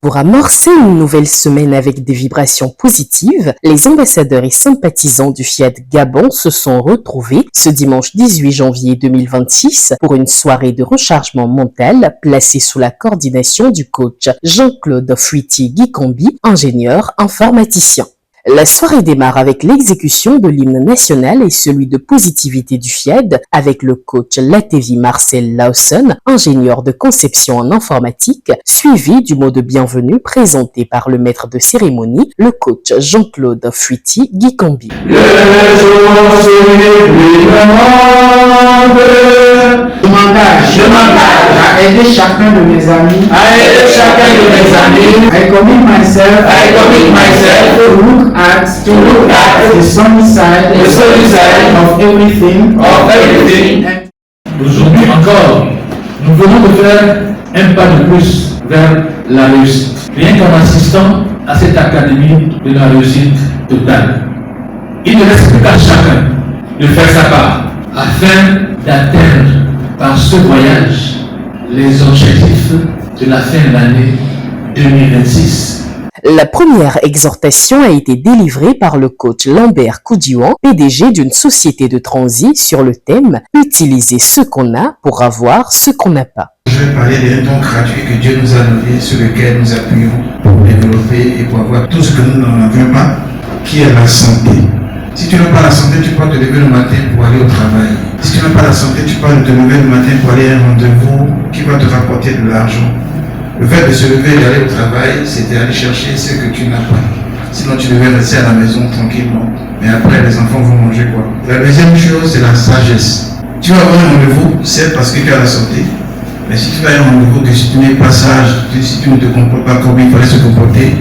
Pour amorcer une nouvelle semaine avec des vibrations positives, les ambassadeurs et sympathisants du Fiat Gabon se sont retrouvés ce dimanche 18 janvier 2026 pour une soirée de rechargement mental placée sous la coordination du coach Jean-Claude Fouiti-Gikombi, ingénieur informaticien. La soirée démarre avec l'exécution de l'hymne national et celui de positivité du FIAD avec le coach Latevi Marcel Lawson, ingénieur de conception en informatique, suivi du mot de bienvenue présenté par le maître de cérémonie, le coach Jean-Claude Fouiti-Gikombi. Je m'engage à aider chacun de mes amis, I commit myself to look at the sunny side of everything. Aujourd'hui encore, nous venons de faire un pas de plus vers la réussite. Rien qu'en assistant à cette académie de la réussite totale. Il ne reste plus qu'à chacun de faire sa part afin d'atteindre par ce voyage les objectifs de la fin de l'année 2026. La première exhortation a été délivrée par le coach Lambert Koudiouan, PDG d'une société de transit, sur le thème « Utiliser ce qu'on a pour avoir ce qu'on n'a pas ». Je vais parler d'un don gratuit que Dieu nous a donné, sur lequel nous appuyons pour développer et pour avoir tout ce que nous n'en avions pas, qui est la santé. Si tu n'as pas la santé, tu peux te lever le matin pour aller au travail. Si tu n'as pas la santé, tu peux te lever le matin pour aller à un rendez-vous qui va te rapporter de l'argent. Le fait de se lever et d'aller au travail, c'est d'aller chercher ce que tu n'as pas. Sinon, tu devais rester à la maison tranquillement. Mais après, les enfants vont manger quoi? La deuxième chose, c'est la sagesse. Tu vas avoir un rendez-vous, c'est parce que tu as la santé. Mais si tu vas à un rendez-vous, que si tu n'es pas sage, si tu ne te comportes pas comme il fallait se comporter,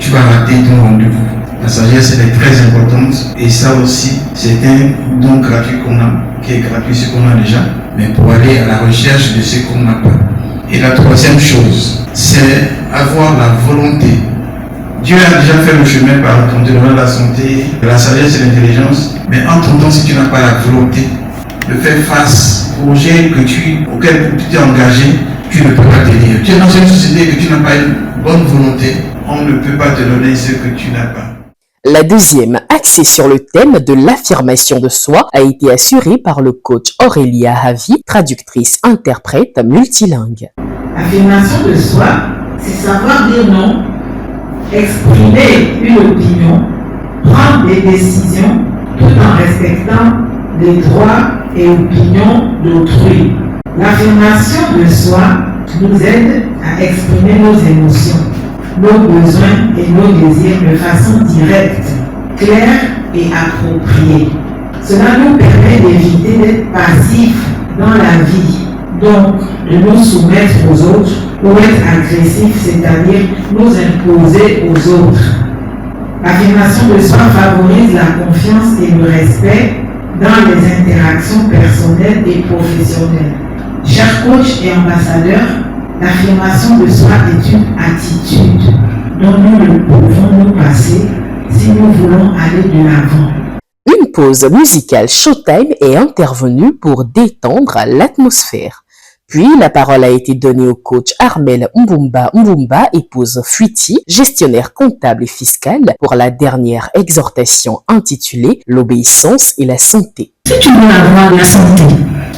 tu vas rater ton rendez-vous. La sagesse, elle est très importante. Et ça aussi, c'est un don gratuit qu'on a, qui est gratuit ce qu'on a déjà, mais pour aller à la recherche de ce qu'on n'a pas. Et la troisième chose, c'est avoir la volonté. Dieu a déjà fait le chemin par en te donnant la santé, la sagesse et l'intelligence, mais en ton temps, si tu n'as pas la volonté de faire face au projet auquel tu t'es engagé, tu ne peux pas tenir. Tu es dans une société que tu n'as pas une bonne volonté, on ne peut pas te donner ce que tu n'as pas. La deuxième, axée sur le thème de l'affirmation de soi, a été assurée par le coach Aurélia Havi, traductrice-interprète multilingue. L'affirmation de soi, c'est savoir dire non, exprimer une opinion, prendre des décisions tout en respectant les droits et opinions d'autrui. L'affirmation de soi nous aide à exprimer nos émotions, nos besoins et nos désirs de façon directe, claire et appropriée. Cela nous permet d'éviter d'être passifs dans la vie, donc de nous soumettre aux autres ou être agressifs, c'est-à-dire nous imposer aux autres. L'affirmation de soi favorise la confiance et le respect dans les interactions personnelles et professionnelles. Chers coachs et ambassadeurs, l'affirmation de soi est une attitude dont nous ne pouvons nous passer si nous voulons aller de l'avant. Une pause musicale Showtime est intervenue pour détendre l'atmosphère. Puis, la parole a été donnée au coach Armel Mbumba, épouse Fouiti, gestionnaire comptable et fiscal, pour la dernière exhortation intitulée « L'obéissance et la santé ». Si tu veux avoir la santé,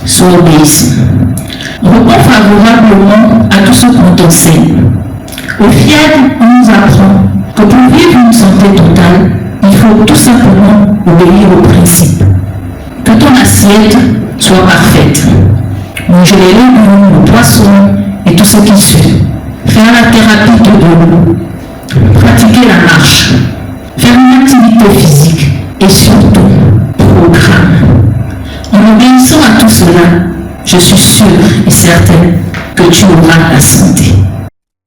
sois obéissant. Réponds favorablement à tout ce qu'on t'enseigne. Au FIAD, on nous apprend que pour vivre une santé totale, il faut tout simplement obéir aux principes. Que ton assiette soit parfaite. Manger les légumes, le poisson et tout ce qui suit. Faire la thérapie de l'eau. Pratiquer la marche. Faire une activité physique. Et surtout, programme. En obéissant à tout cela, je suis sûre et certaine que tu auras la santé.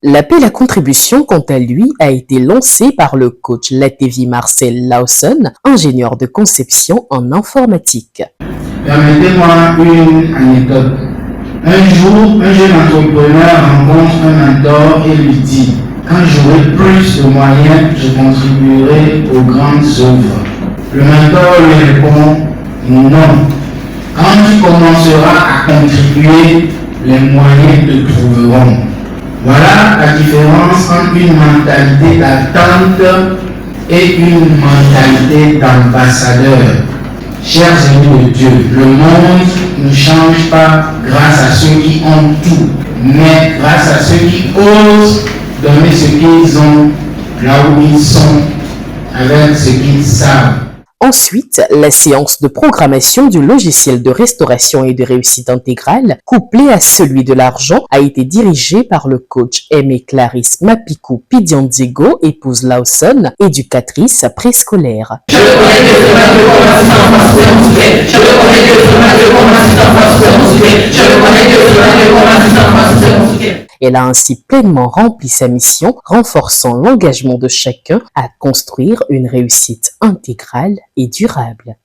L'appel à contribution, quant à lui, a été lancé par le coach Latevi Marcel Lawson, ingénieur de conception en informatique. Permettez-moi une anecdote. Un jour, un jeune entrepreneur rencontre un mentor et lui dit « Quand j'aurai plus de moyens, je contribuerai aux grandes œuvres. » Le mentor lui répond « Non, Quand tu commenceras à contribuer, les moyens te trouveront. Voilà la différence entre une mentalité d'attente et une mentalité d'ambassadeur. Chers amis de Dieu, le monde ne change pas grâce à ceux qui ont tout, mais grâce à ceux qui osent donner ce qu'ils ont là où ils sont, avec ce qu'ils savent. Ensuite, la séance de programmation du logiciel de restauration et de réussite intégrale, couplée à celui de l'argent, a été dirigée par le coach Aimé Clarisse Mapikou Pidiandigo, épouse Lawson, éducatrice préscolaire. Elle a ainsi pleinement rempli sa mission, renforçant l'engagement de chacun à construire une réussite intégrale et durable.